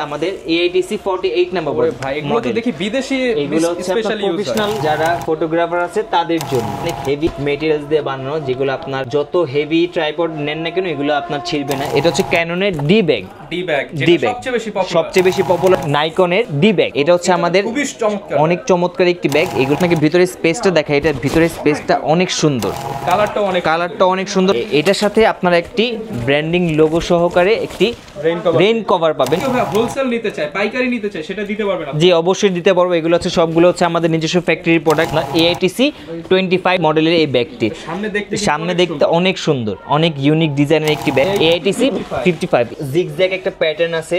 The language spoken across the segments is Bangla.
আমাদের AITC 48 নাম্বার ভাই এগুলো তো দেখি বিদেশি এগুলো স্পেশাল প্রফেশনাল যারা ফটোগ্রাফার আছে তাদের জন্য অনেক হেভি ম্যাটেরিয়ালস দিয়ে বানানো, যেগুলো আপনার যত হেভি ট্রাইপড নেন না কেন এগুলো আপনার ছিড়বে না। এটা হচ্ছে ক্যাননের ডি ব্যাগ যেটা সবচেয়ে বেশি পপুলার, নাইকনের ডি ব্যাগ। এটা হচ্ছে আমাদের অনেক চমৎকার একটি ব্যাগ। এগুলো নাকি ভিতরে স্পেসটা দেখা, এটা ভিতরে স্পেসটা অনেক সুন্দর, কালারটা অনেক সুন্দর। এটার সাথে আপনারা একটি ব্র্যান্ডিং লোগো সহকারে একটি রেইন কভার পাবেন। হোলসেল নিতে চাই, পাইকারি নিতে চাই, সেটা দিতে পারবেন আপনি? জি অবশ্যই দিতে পারবো। এগুলো হচ্ছে সবগুলো হচ্ছে আমাদের নিজস্ব ফ্যাক্টরির প্রোডাক্ট না। AITC 25 মডেলের এই ব্যাগটি সামনে দেখতে অনেক সুন্দর, অনেক ইউনিক ডিজাইনের একটি ব্যাগ। AITC 55 জিগজ্যাগ একটা প্যাটার্ন আছে,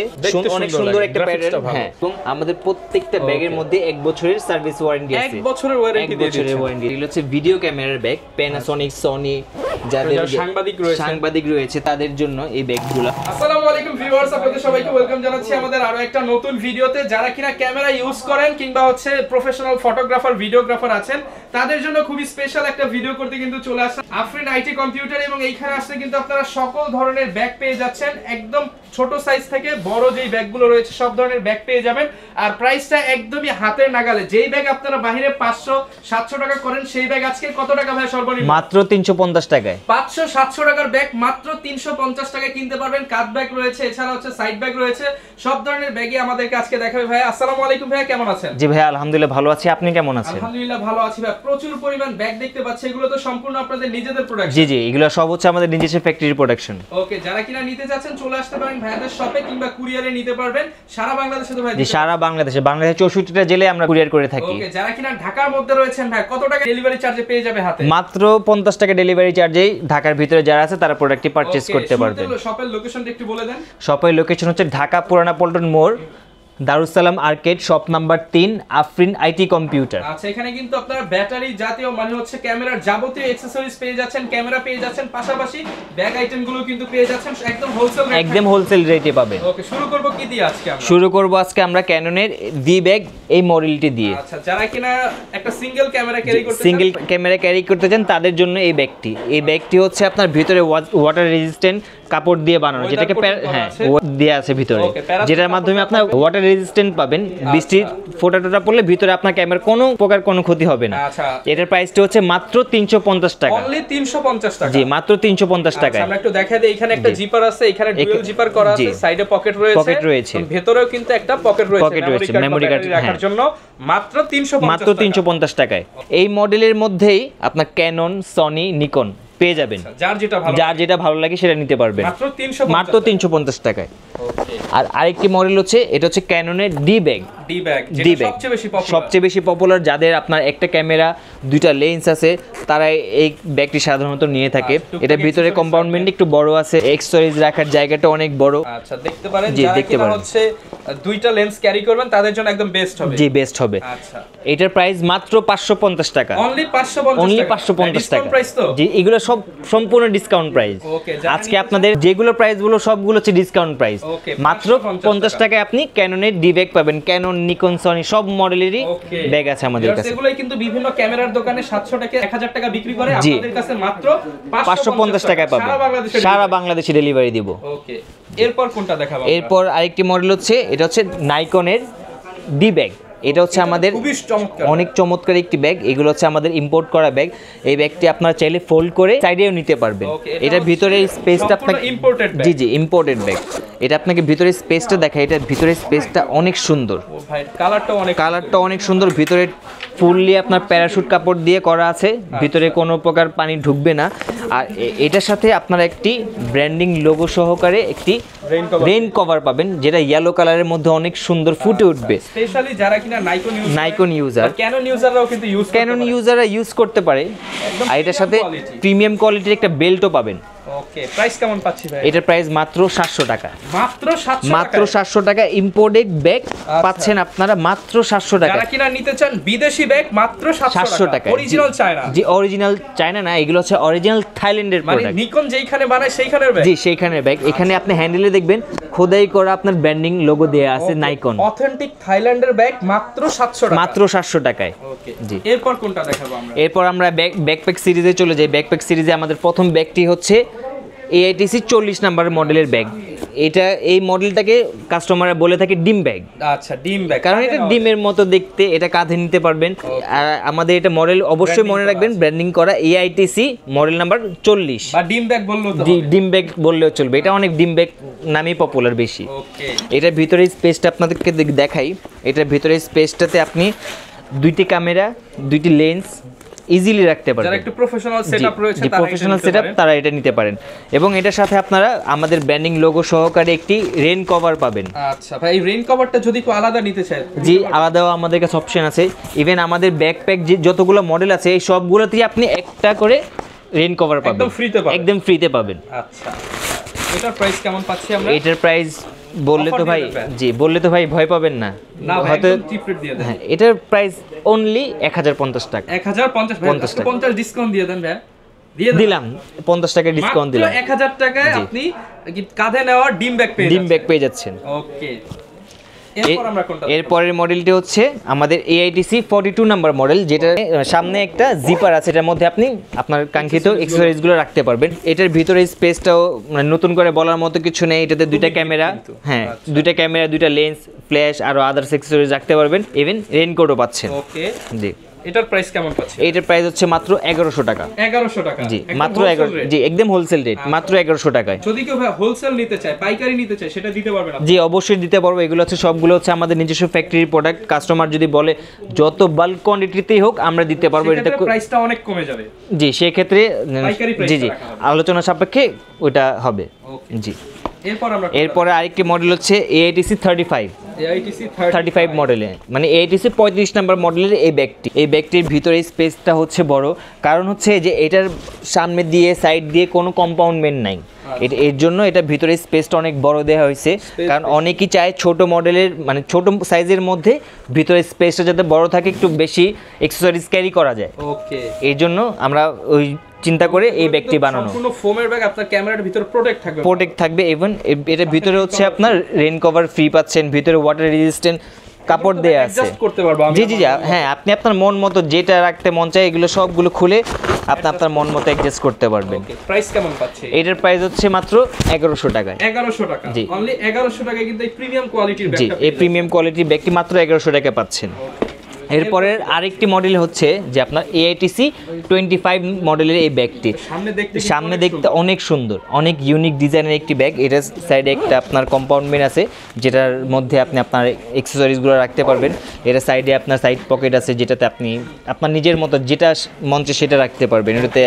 অনেক সুন্দর একটা প্যাটার্ন। হ্যাঁ, এবং আমাদের প্রত্যেকটা ব্যাগের মধ্যে 1 বছরের সার্ভিস ওয়ারেন্টি আছে। 1 বছরের ওয়ারেন্টি এগুলো হচ্ছে ভিডিও ক্যামেরার ব্যাগ, প্যানাসোনিক, সনি, যাদের সাংবাদিক রয়েছে তাদের জন্য এই ব্যাগগুলো। আসসালামু আলাইকুম ভিউয়ার্স, আপনাদের সবাইকে ওয়েলকাম জানাচ্ছি আমাদের আরো একটা নতুন ভিডিওতে। যারা কিনা ক্যামেরা ইউজ করেন কিংবা হচ্ছে প্রফেশনাল ফটোগ্রাফার, ভিডিওগ্রাফার আছেন, তাদের জন্য খুবই স্পেশাল একটা ভিডিও করতে কিন্তু চলে আসছে আফরিন আইটি কম্পিউটার। এবং এইখানে আসলে কিন্তু আপনারা সকল ধরনের ব্যাগ পেয়ে যাচ্ছেন, একদম ছোট সাইজ থেকে বড় যেই ব্যাগগুলো রয়েছে সব ধরনের ব্যাগ পেয়ে যাবেন। আর প্রাইসটা একদমই হাতের নাগালে। যেই ব্যাগ আপনারা বাইরে 500-700 টাকা করেন, সেই ব্যাগ আজকে কত টাকা ভাই সর্বনিম্ন? মাত্র 350 টাকায়। 500-700 টাকার ব্যাগ মাত্র 350 টাকায় কিনতে পারবেন। কাট ব্যাগ রয়েছে, এছাড়া হচ্ছে সাইড ব্যাগ রয়েছে, সব ধরনের ব্যাগই আমাদেরকে আজকে দেখাবে ভাই। আসসালামু আলাইকুম ভাই, কেমন আছেন? জি ভাই আলহামদুলিল্লাহ ভালো আছি, আপনি কেমন আছেন? আলহামদুলিল্লাহ ভালো আছি ভাই। প্রচুর পরিমাণ ব্যাগ দেখতে পাচ্ছি, এগুলো তো সম্পূর্ণ আপনাদের নিজেদের প্রোডাকশন? জি জি, এগুলো সব হচ্ছে আমাদের নিজস্ব ফ্যাক্টরির প্রোডাকশন। ওকে, যারা কিনা নিতে যাচ্ছেন চলে আসতে পারেন ভাইয়াদের শপে কিংবা কুরিয়ারে নিতে পারবেন সারা বাংলাদেশে। তো ভাই জি সারা বাংলাদেশে 64টা জেলায় আমরা কুরিয়ার করে থাকি। ওকে, যারা কিনা ঢাকার মধ্যে রয়েছেন ভাই কত টাকা ডেলিভারি চার্জে পেয়ে যাবে হাতে? মাত্র 50 টাকা ডেলিভারি চার্জেই ঢাকার ভিতরে যারা আছে তারা প্রোডাক্টটি পারচেজ করতে পারবেন। শপের লোকেশনটা একটু বলে দেন। শপের লোকেশন হচ্ছে ঢাকা পুরানা পল্টন মোড়, Darussalam arcade, shop number 3, Afrin IT computer. আচ্ছা, এখানে কিন্তু আপনারা ব্যাটারি জাতীয় মানে হচ্ছে ক্যামেরার যাবতীয় অ্যাকসেসরিজ পেয়ে যাচ্ছেন, ক্যামেরা পেয়ে যাচ্ছেন, পাশাপাশি ব্যাগ আইটেমগুলো কিন্তু পেয়ে যাচ্ছেন একদম হোলসেল রেটে পাবেন। ওকে, শুরু করব কি দিয়ে আজকে আমরা? শুরু করব আজকে আমরা ক্যাননের ডি ব্যাগ এই মডেলটি দিয়ে। আচ্ছা, যারা কিনা একটা সিঙ্গেল ক্যামেরা ক্যারি করতে চান তাদের জন্য এই ব্যাগটি। এই ব্যাগটি হচ্ছে আপনার ভিতরে ওয়াটার রেজিস্ট্যান্ট কাপড় দিয়ে বানানো, যেটাকে হ্যাঁ দেয়া আছে ভিতরে, যেটার মাধ্যমে আপনার ওয়াটার রেজিস্ট্যান্ট পাবেন। বৃষ্টির ফোঁটা টোটা পড়লে ভিতরে আপনার ক্যামেরার কোনো ক্ষতি হবে না। আচ্ছা, এটার প্রাইসটা হচ্ছে মাত্র 350 টাকা। অনলি 350 টাকা? জি মাত্র 350 টাকা। আমরা একটু দেখাই দেই, এখানে একটা জিপার আছে, এখানে ডুয়াল জিপার করা আছে, সাইডে পকেট রয়েছে, ভেতরেও কিন্তু একটা পকেট রয়েছে মেমরি কার্ড রাখার জন্য। মাত্র 350 টাকায় এই মডেলের মধ্যেই আপনার ক্যানন, সনি, নিকন পেয়ে যাবেন। যার যেটা ভালো লাগে সেটা নিতে পারবেন মাত্র 350 টাকায়। আর আরেকটি মডেল হচ্ছে, এটা হচ্ছে ক্যাননের ডি ব্যাগ সবচেয়ে বেশি পপুলার। যাদের আপনার একটা ক্যামেরা, 2টা লেন্স আছে, তারা এই ব্যাগটি সাধারণত নিয়ে থাকে। এটা ভিতরে কম্পাউন্ডমেন্ট একটু বড় আছে, এক্সেসরিজ রাখার জায়গাটা অনেক বড়। আচ্ছা, দেখতে পারেন যারা হচ্ছে 2টা লেন্স ক্যারি করবেন তাদের জন্য একদম বেস্ট হবে। জি বেস্ট হবে। আচ্ছা, এটার প্রাইস মাত্র 550 টাকা। অনলি 550 টাকা। জি, এগুলো সব সম্পূর্ণ ডিসকাউন্ট প্রাইস। আজকে আপনাদের যেগুলো প্রাইসগুলো সবগুলো হচ্ছে ডিসকাউন্ট প্রাইস। মাত্র 50 টাকায় আপনি ক্যাননের ডি ব্যাগ পাবেন। ক্যানন, নিকন, সনি সব মডেলেরই ব্যাগ আছে আমাদের কাছে। এগুলাই কিন্তু বিভিন্ন ক্যামেরার দোকানে 700 টাকা 1000 টাকা বিক্রি করে, আপনাদের কাছে মাত্র 550 টাকায় পাবেন। সারা বাংলাদেশে ডেলিভারি দিব। ওকে, এরপর কোনটা দেখাবো? এরপর আরেকটি মডেল হচ্ছে, এটা হচ্ছে নাইকনের ডি ব্যাগ। এটা হচ্ছে আমাদের অনেক চমৎকার একটি ব্যাগ। এগুলো হচ্ছে আমাদের ইম্পোর্ট করা ব্যাগ। এই ব্যাগটি আপনারা চাইলে ফোল্ড করে সাইডেও নিতে পারবেন। এটার ভিতরে স্পেসটা আপনাকে জি জি ইম্পোর্টেড ব্যাগ। এটা আপনাকে ভিতরে স্পেসটা দেখায়, এটার ভিতরে স্পেসটা অনেক সুন্দর, কালারটা অনেক সুন্দর। ভিতরে ফুললি আপনার প্যারাশুট কাপড় দিয়ে করা আছে, ভিতরে কোনো প্রকার পানি ঢুকবে না। আর এটার সাথে আপনারা একটি ব্র্যান্ডিং লোগো সহকারে একটি রেইন কভার পাবেন, যেটা ইয়েলো কালারের মধ্যে অনেক সুন্দর ফুটে উঠবে। স্পেশালি যারা কিনা নাইকন ইউজার, ক্যানন ইউজাররা ইউজ করতে পারে। আর এটার সাথে প্রিমিয়াম কোয়ালিটির একটা বেল্টও পাবেন। ওকে, প্রাইস কেমন পাচ্ছি ভাই? এটার প্রাইস মাত্র 700 টাকা। মাত্র 700 টাকা ইম্পোর্টেড ব্যাগ পাচ্ছেন আপনারা মাত্র 700 টাকা। যারা কিনা নিতে চান বিদেশি ব্যাগ মাত্র 700 টাকা। Original China? জি অরিজিনাল চায়না না, এগুলো হচ্ছে অরিজিনাল থাইল্যান্ডের প্রোডাক্ট। মানে নিকন যেখানে বানায় সেইখানের ব্যাগ? জি সেইখানের ব্যাগ। এখানে আপনি হ্যান্ডেলে দেখবেন খোদাই করা আপনার ব্র্যান্ডিং লোগো দেয়া আছে নাইকন। অথেন্টিক থাইল্যান্ডের ব্যাগ মাত্র 700 টাকা। মাত্র 700 টাকায়। ওকে, জি এরপর কোনটা দেখাবো আমরা? এরপর আমরা ব্যাকপ্যাক সিরিজে চলে যাই। ব্যাকপ্যাক সিরিজে আমাদের প্রথম ব্যাগটি হচ্ছে AITC 40 নাম্বার মডেলের ব্যাগ। এটা এই মডেলটাকে কাস্টমাররা বলে থাকে ডিম ব্যাগ। আচ্ছা, ডিম ব্যাগ, কারণ এটা ডিমের মতো দেখতে, এটা কাঁধে নিতে পারবেন। আর আমাদের এটা মডেল অবশ্যই মনে রাখবেন ব্র্যান্ডিং করা AITC মডেল নাম্বার 40 বা ডিম ব্যাগ বললেও তো ডিম ব্যাগ বললেও চলবে, এটা অনেক ডিম ব্যাগ নামেই পপুলার বেশি। ওকে, এটার ভিতরে স্পেসটা আপনাদেরকে দেখাই। এটার ভিতরে স্পেসটাতে আপনি দুইটি ক্যামেরা, দুইটি লেন্স ইজিলি রাখতে পারবেন। যারা একটু প্রফেশনাল সেটআপ রয়েছে তারা প্রফেশনাল সেটআপ তারা এটা নিতে পারেন। এবং এটার সাথে আপনারা আমাদের ব্র্যান্ডিং লোগো সহকারে একটি রেইন কভার পাবেন। আচ্ছা ভাই, এই রেইন কভারটা যদি কেউ আলাদা নিতে চায়? জি, আলাদাও আমাদের কাছে অপশন আছে। ইভেন আমাদের ব্যাকপ্যাক যে যতগুলো মডেল আছে এই সবগুলোতেই আপনি একটা করে রেইন কভার পাবেন, একদম ফ্রিতে পাবেন। একদম ফ্রিতে পাবেন। আচ্ছা, এটার প্রাইস কেমন পাচ্ছি আমরা? এটার প্রাইস বললে তো ভাই, জি বললে তো ভাই ভয় পাবেন না, না ভাই একদম চিপ রেট দিয়ে দেন। হ্যাঁ, এটার প্রাইস অনলি 1050 টাকা। 1050 ভাই, 50 ডিসকাউন্ট দিয়ে দেন ভাই। দিয়ে দিলাম 50 টাকা ডিসকাউন্ট দিলাম। 1000 টাকায় আপনি কাঁধে নেওয়া ডিম ব্যাগ পেয়ে যাচ্ছেন। ওকে, এরপর আমরা কোনটা? এরপরের মডেলটি হচ্ছে আমাদের AITC 42 নাম্বার মডেল, যেটা সামনে একটা জিপার আছে, এটার মধ্যে আপনি আপনার কাঙ্ক্ষিত অ্যাকসেসরিজগুলো রাখতে পারবেন। এটার ভিতরে স্পেসটাও নতুন করে বলার মতো কিছু নেই। এটাতে দুইটা ক্যামেরা, হ্যাঁ দুইটা ক্যামেরা, দুইটা লেন্স, ফ্ল্যাশ আরো আদার্স অ্যাকসেসরিজ রাখতে পারবেন। ইভেন রেইনকোটও পাচ্ছেন। ওকে, জি। এটার প্রাইস কেমন পাচ্ছেন? এটার প্রাইস হচ্ছে মাত্র 1100 টাকা। 1100 টাকা? জি, মাত্র 11, জি একদম হোলসেল রেট, মাত্র 1100 টাকায়। যদি কেউ হোলসেল নিতে চায়, পাইকারি নিতে চায়, সেটা দিতে পারবেন আপনি? জি অবশ্যই দিতে পারবো। এগুলো হচ্ছে সবগুলো হচ্ছে আমাদের নিজস্ব ফ্যাক্টরির প্রোডাক্ট। কাস্টমার যদি বলে যত বাল্ক কোয়ান্টিটিতেই হোক আমরা দিতে পারবো। এটা প্রাইসটা অনেক কমে যাবে। জি, সেই ক্ষেত্রে জি জি আলোচনা সাপেক্ষে ওটা হবে। জি। এরপরে আরেকটি মডেল হচ্ছে AITC 35 মডেলে, মানে AITC 35 নাম্বার মডেলের এই ব্যাগটির ভিতরে স্পেসটা হচ্ছে বড়, কারণ হচ্ছে যে এটার সামনে দিয়ে সাইড দিয়ে কোনো কম্পাউন্ডমেন্ট নাই। এর জন্য এটা ভিতরে স্পেসটা অনেক বড় দেওয়া হয়েছে, কারণ অনেকেই চায় ছোট মডেলের মানে ছোট সাইজের মধ্যে ভিতরে স্পেসটা যাতে বড় থাকে, একটু বেশি অ্যাকসেসরিজ ক্যারি করা যায়। ওকে, এর জন্য আমরা ওই চিন্তা করে এই ব্যাগটি বানানো। সম্পূর্ণ ফোমের ব্যাগ, আপনার ক্যামেরার ভিতরে প্রোটেক্ট থাকবে। ইভেন এটার ভিতরে হচ্ছে আপনার রেইন কভার ফ্রি পাচ্ছেন, ভিতরে ওয়াটার রেজিস্ট্যান্ট কাপড় দেয়া আছে। জি জি জি, হ্যাঁ আপনি আপনার মন মতো যেটা রাখতে মন চায় এগুলো সবগুলো খুলে আপনি আপনার মন মতো অ্যাডজাস্ট করতে পারবেন। প্রাইস কেমন পাচ্ছেন? এটার প্রাইস হচ্ছে মাত্র 1100 টাকায়। 1100 টাকা? জি, অনলি 1100 টাকায় কিন্তু এই প্রিমিয়াম কোয়ালিটির ব্যাগটা, জি এই প্রিমিয়াম কোয়ালিটির ব্যাগটি মাত্র 1100 টাকায় পাচ্ছেন। এরপরের আরেকটি মডেল হচ্ছে যে আপনার AITC 25 মডেলের এই ব্যাগটি। সামনে দেখতে অনেক সুন্দর, অনেক ইউনিক ডিজাইনের একটি ব্যাগ। এটার সাইডে একটা আপনার কম্পাউন্ডমেন্ট আছে যেটার মধ্যে আপনি আপনার অ্যাকসেসরিজগুলো রাখতে পারবেন। এটার সাইডে আপনার সাইড পকেট আছে যেটাতে আপনি আপনার নিজের মতো যেটা মঞ্চে সেটা রাখতে পারবেন। এটাতে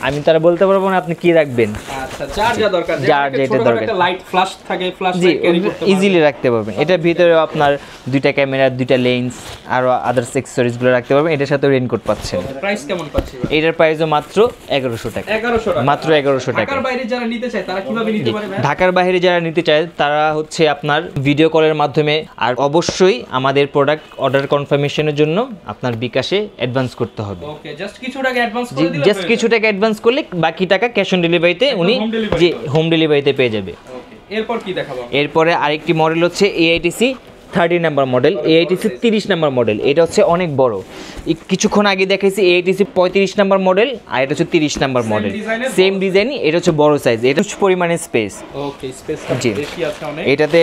আমি তারা বলতে পারবো না আপনি কি রাখবেন। আচ্ছা, যার যা দরকার, যার যেটা দরকার, একটা লাইট ফ্ল্যাশ থাকে, ফ্ল্যাশ ক্যারি করতে ইজিলি রাখতে পারবেন। এটার ভিতরে আপনার দুইটা ক্যামেরা, দুইটা লেন্স আর আদার্স অ্যাকসেসরিজগুলো রাখতে পারবেন। এটার সাথে রেইনকোট পাচ্ছেন। প্রাইস কেমন পাচ্ছেন? এটার প্রাইসও মাত্র 1100 টাকা। 1100 টাকা, মাত্র 1100 টাকা। ঢাকার বাইরে যারা নিতে চায় তারা কিভাবে নিতে পারে? ঢাকার বাইরে যারা নিতে চায় তারা হচ্ছে আপনার ভিডিও কলের মাধ্যমে, আর অবশ্যই আমাদের প্রোডাক্ট অর্ডার কনফার্মেশনের জন্য আপনার বিকাশে অ্যাডভান্স করতে হবে। ওকে, জাস্ট কিছু টাকা অ্যাডভান্স করে দিলে, জাস্ট কিছু টাকা অ্যাডভান্স করলে বাকি টাকা ক্যাশ অন ডেলিভারিতে উনি যে হোম ডেলিভারিতে পেয়ে যাবে। ওকে, এরপর কি দেখাবো? এরপরে আরেকটি মডেল হচ্ছে AITC 30 number model, AITC 30 number model. এটা হচ্ছে অনেক বড়। কিছুক্ষণ আগে দেখাইছি AITC 35 নাম্বার মডেল, আর এটা হচ্ছে 30 নাম্বার মডেল। সেম ডিজাইনই, এটা হচ্ছে বড় সাইজ। এটা হচ্ছে পরিমাণে স্পেস। ওকে, স্পেসটা বেশি আছে অনেক। এটাতে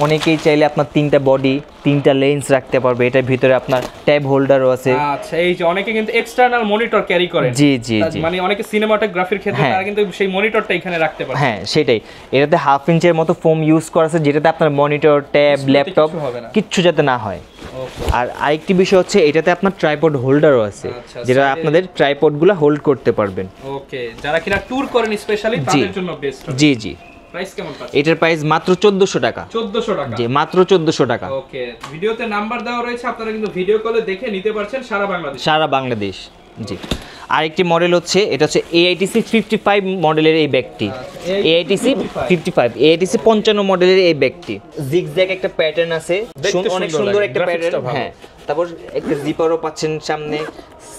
অনেকেই চাইলে আপনার 3টা বডি, 3টা লেন্স রাখতে পারবে। এটার ভিতরে আপনার ট্যাব হোল্ডারও আছে। আচ্ছা, এই যে অনেকে কিন্তু এক্সটারনাল মনিটর ক্যারি করে। জি জি জি, মানে অনেকে সিনেমাটোগ্রাফির ক্ষেত্রে তারা কিন্তু সেই মনিটরটা এখানে রাখতে পারে। হ্যাঁ সেটাই। এটাতে 1/2 ইঞ্চের মতো ফোম ইউজ করা আছে, যেটাতে আপনার মনিটর, ট্যাব, ল্যাপটপ কিচ্ছু যাতে না হয়। আর আরেকটি বিষয় হচ্ছে এটাতে আপনার ট্রাইপড হোল্ডারও আছে, যেটা আপনাদের ট্রাইপডগুলো হোল্ড করতে পারবেন। ওকে, যারা কিনা ট্যুর করেন স্পেশালি তাদের জন্য বেস্ট। জি জি। প্রাইস কেমন পাচ্ছেন? এটার প্রাইস মাত্র 1400 টাকা। 1400 টাকা? জি, মাত্র 1400 টাকা। ওকে, ভিডিওতে নাম্বার দেওয়া রয়েছে, আপনারা কিন্তু ভিডিও কলে দেখে নিতে পারছেন সারা বাংলাদেশ। জি। আরেকটি মডেল হচ্ছে এটা হচ্ছে AITC 55 মডেলের এই ব্যাগটি। AITC 55 মডেলের এই ব্যাগটি জিগজ্যাগ একটা প্যাটার্ন আছে, অনেক সুন্দর একটা প্যাটার্ন। হ্যাঁ, তারপর একটা জিপারও পাচ্ছেন, সামনে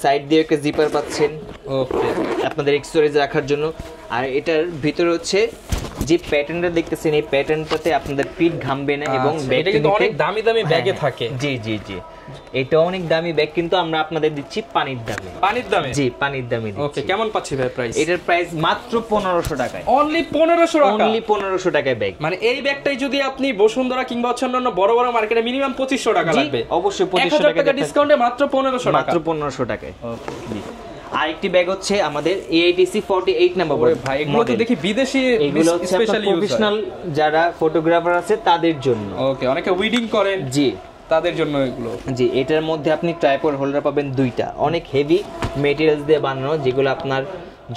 সাইড দিয়ে একটা জিপার পাচ্ছেন। ওকে, আপনাদের অ্যাকসেসরিজ রাখার জন্য। আর এটার ভিতরে হচ্ছে যে প্যাটার্নটা দেখতেছেন এই প্যাটার্নটাতে আপনাদের পিঠ ঘামবে না এবং এটা কিন্তু অনেক দামি দামি ব্যাগে থাকে। জি জি জি, এটা অনেক দামি ব্যাগ, কিন্তু আমরা আপনাদের দিচ্ছি পানির দামে। পানির দামে? জি, পানির দামে দিচ্ছি। ওকে, কেমন পাচ্ছি ভাই প্রাইস? এটার প্রাইস মাত্র 1500 টাকায়। অনলি 1500 টাকা? অনলি 1500 টাকায় ব্যাগ। মানে এই ব্যাগটাই যদি আপনি বসুন্ধরা কিংবা হচ্ছে অন্যান্য বড় বড় মার্কেটে মিনিমাম 2500 টাকা লাগবে। অবশ্যই 2500 টাকা ডিসকাউন্টে মাত্র 1500 টাকা। মাত্র 1500 টাকায়। ওকে, জি। আরেকটি ব্যাগ হচ্ছে আমাদের AITC 48 নাম্বার। ভাই এগুলো তো দেখি বিদেশি, এগুলো হচ্ছে প্রফেশনাল যারা ফটোগ্রাফার আছে তাদের জন্য। ওকে, অনেকে উইডিং করেন, জি, তাদের জন্য এগুলো। জি, এটার মধ্যে আপনি ট্রাইপড হোল্ডার পাবেন দুইটা, অনেক হেভি মেটেরিয়ালস দিয়ে বানানো, যেগুলো আপনার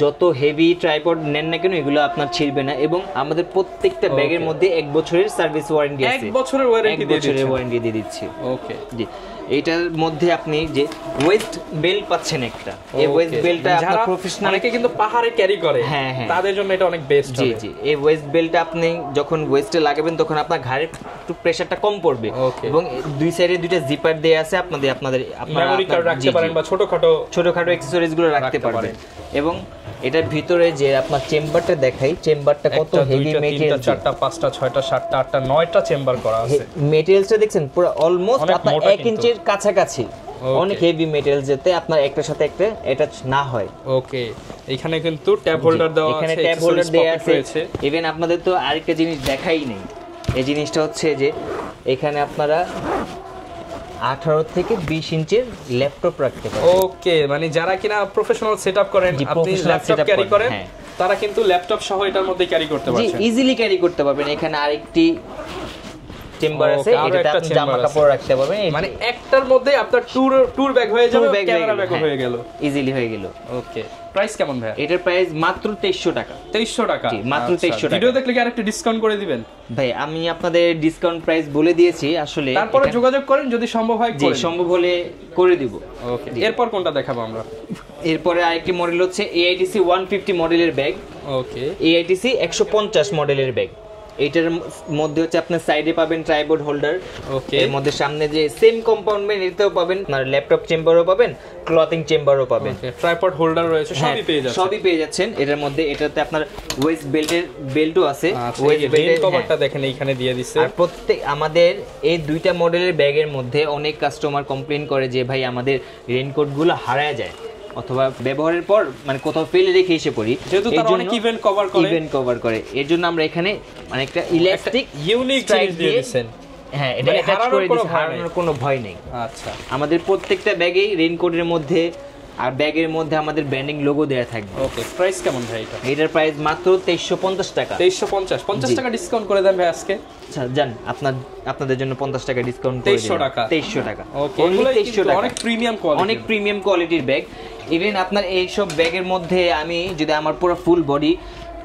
যত হেভি ট্রাইপড নেন না কেন এগুলো আপনার ছিড়বে না। এবং আমাদের প্রত্যেকটা ব্যাগের মধ্যে 1 বছরের সার্ভিস ওয়ারেন্টি আছে। 1 বছরের ওয়ারেন্টি দিয়ে দিচ্ছি। ওকে, জি। এটার মধ্যে আপনি যে ওয়েস্ট বেল্ট পাচ্ছেন একটা, এই ওয়েস্ট বেল্টটা আপনার প্রফেশনাল, অনেকে কিন্তু পাহাড়ে ক্যারি করে, হ্যাঁ হ্যাঁ, তাদের জন্য এটা অনেক বেস্ট হবে। জি জি, এই ওয়েস্ট বেল্টটা আপনি যখন ওয়েস্টে লাগাবেন তখন আপনার ঘাড়ে একটু প্রেসারটা কম পড়বে। এবং দুই সাইডে দুইটা জিপার দেয়া আছে, আপনাদের মেমরি কার্ড রাখতে পারেন বা ছোটখাটো অ্যাকসেসরিজ গুলো রাখতে পারবেন। এবং এটার ভিতরে যে আপনার চেম্বারটা দেখাই, চেম্বারটা কত হেভি মেটেরিয়াল, 4টা 5টা 6টা 7টা 8টা 9টা চেম্বার করা আছে। মেটেরিয়ালসটা দেখছেন পুরো অলমোস্ট আপনার 1 ইঞ্চির কাছাকাছি, অনেক হেভি মেটেরিয়াল, যাতে আপনার একটার সাথে একটা অ্যাটাচ না হয়। ওকে, এখানে কিন্তু ট্যাব হোল্ডার দেওয়া আছে, এখানে ট্যাব হোল্ডার দেয়া আছে। ইভেন আপনাদের তো আরেকটা জিনিস দেখাই নেই, এই জিনিসটা হচ্ছে যে এখানে আপনারা 18 থেকে 20 ইঞ্চির ল্যাপটপ রাখতে পারেন। ওকে, মানে যারা কিনা প্রফেশনাল সেটআপ করেন, আপনি ল্যাপটপ ক্যারি করেন, তারা কিন্তু ল্যাপটপ সহ এটার মধ্যে ক্যারি করতে পারছেন। জি, ইজিলি ক্যারি করতে পারবেন। এখানে আরেকটি চেম্বার আছে, এটাতে আপনি জামা কাপড় রাখতে পারবেন। মানে একটার মধ্যে আপনার ট্যুর ব্যাগ হয়ে যাবে, ক্যামেরা ব্যাগ হয়ে গেল, ইজিলি হয়ে গেল। ওকে, প্রাইস কেমন ভাই? এটার প্রাইস মাত্র 2300 টাকা। 2300 টাকা? জি, মাত্র 2300 টাকা। ভিডিও দেখলে কি আরেকটু ডিসকাউন্ট করে দিবেন? ভাই আমি আপনাদের ডিসকাউন্ট প্রাইস বলে দিয়েছি, আসলে তারপরে যোগাযোগ করেন, যদি সম্ভব হয় জি সম্ভব হলে করে দিব। ওকে, এরপর কোনটা দেখাবো আমরা? এরপরে আরেকটি মডেল হচ্ছে AITC 150 মডেলের ব্যাগ। ওকে, AITC 150 মডেলের ব্যাগ। এটার মধ্যে হচ্ছে আপনার সাইডে পাবেন ট্রাইপড হোল্ডার। ওকে, এর মধ্যে সামনে যে সেম কম্পাউন্ডমেন্ট, এটাও পাবেন, আপনার ল্যাপটপ চেম্বারও পাবেন, ক্লথিং চেম্বারও পাবেন। ট্রাইপড হোল্ডার রয়েছে, সবই পেয়ে যাচ্ছেন এটার মধ্যে। এটাতে আপনার ওয়েস্ট বেল্টও আছে। ওয়েস্ট বেল্ট কভারটা দেখেন এইখানে দিয়ে দিছে। আর প্রত্যেক আমাদের এই দুইটা মডেলের ব্যাগের মধ্যে অনেক কাস্টমার কমপ্লেইন করে যে ভাই আমাদের রেইনকোটগুলো হারায় যায় অথবা ব্যবহারের পর মানে কোথাও ফেলে রেখে এসে পড়ি, যেহেতু তারা অনেক ইভেন্ট কভার করে। এর জন্য আমরা এখানে মানে একটা ইলাস্টিক ইউনিক জিনিস দিয়ে দিয়েছেন। হ্যাঁ, এটা হারানোর কোনো ভয় নেই। আচ্ছা, আমাদের প্রত্যেকটা ব্যাগেই রেইনকোটের মধ্যে আর ব্যাগের মধ্যে আমাদের ব্র্যান্ডিং লোগো দেয়া থাকবে। ওকে, প্রাইস কেমন ভাই এটা? এটার প্রাইস মাত্র 2350 টাকা। 2350 টাকা ডিসকাউন্ট করে দেন ভাই আজকে। আচ্ছা জান, আপনাদের জন্য 50 টাকা ডিসকাউন্ট করে দিলাম। 2300 টাকা। ওকে, 2300 টাকা। অনেক প্রিমিয়াম কোয়ালিটির ব্যাগ। ইভেন আপনার এই সব ব্যাগের মধ্যে আমি যদি আমার পুরো ফুল বডি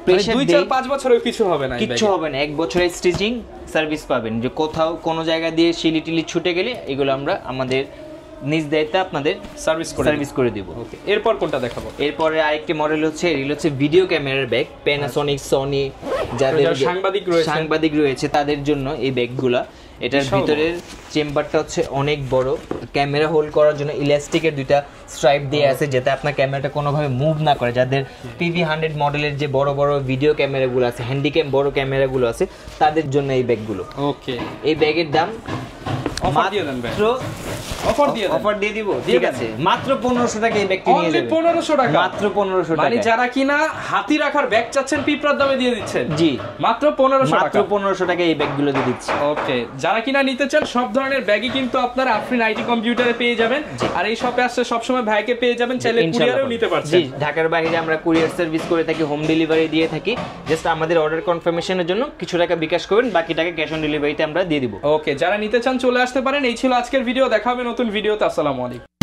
প্রেসার 2-4-5 বছরেও কিছু হবে না, 1 বছরের স্টিচিং সার্ভিস পাবেন। যে কোথাও কোনো জায়গা দিয়ে শিলি ছুটে গেলে এগুলো আমরা আমাদের নিজ দায়িত্বে আপনাদের সার্ভিস করে দিব। ওকে, এরপর কোনটা দেখাবো? এরপরে আরেকটি মডেল হচ্ছে, এগুলো হচ্ছে ভিডিও ক্যামেরার ব্যাগ। প্যানাসোনিক, সনি যাদের সাংবাদিক রয়েছে তাদের জন্য এই ব্যাগগুলা। এটার ভিতরের চেম্বারটা হচ্ছে অনেক বড়, ক্যামেরা হোল্ড করার জন্য ইলাস্টিকের দুইটা স্ট্রাইপ দিয়ে আছে, যাতে আপনার ক্যামেরাটা কোনোভাবে মুভ না করে। যাদের PV100 মডেলের যে বড় বড় ভিডিও ক্যামেরাগুলো আছে, হ্যান্ডিক্যাম বড় ক্যামেরাগুলো আছে, তাদের জন্য এই ব্যাগগুলো। ওকে, এই ব্যাগের দাম অফার দিয়ে দিব, ঠিক আছে, মাত্র 1500 টাকা এই ব্যাগটি নিয়ে যাবেন। 1500 টাকা? মাত্র 1500 টাকা। মানে যারা কিনা হাতি রাখার ব্যাগ চাচ্ছেন পিঁপড়ার দামে দিয়ে দিচ্ছেন। জি, মাত্র 1500 টাকা। মাত্র 1500 টাকা এই ব্যাগগুলো দিয়ে দিচ্ছি। ওকে, যারা কিনা নিতে চান সব ধরনের ব্যাগই কিন্তু আপনারা আফরিন আইটি কম্পিউটারে পেয়ে যাবেন। আর এই শপে আসলে সব সময় ভাইকে পেয়ে যাবেন, চাইলে কুরিয়ারেও নিতে পারছেন। জি, ঢাকার বাইরে আমরা কুরিয়ার সার্ভিস করে থাকি, হোম ডেলিভারি দিয়ে থাকি। জাস্ট আমাদের অর্ডার কনফার্মেশনের জন্য কিছু টাকা বিকাশ করবেন, বাকি টাকা ক্যাশ অন ডেলিভারিতে আমরা দিয়ে দিব। ওকে, যারা নিতে চান চলে আসতে পারেন। এই ছিল আজকের ভিডিও, দেখা হবে নতুন ভিডিওতে। আসসালামু আলাইকুম।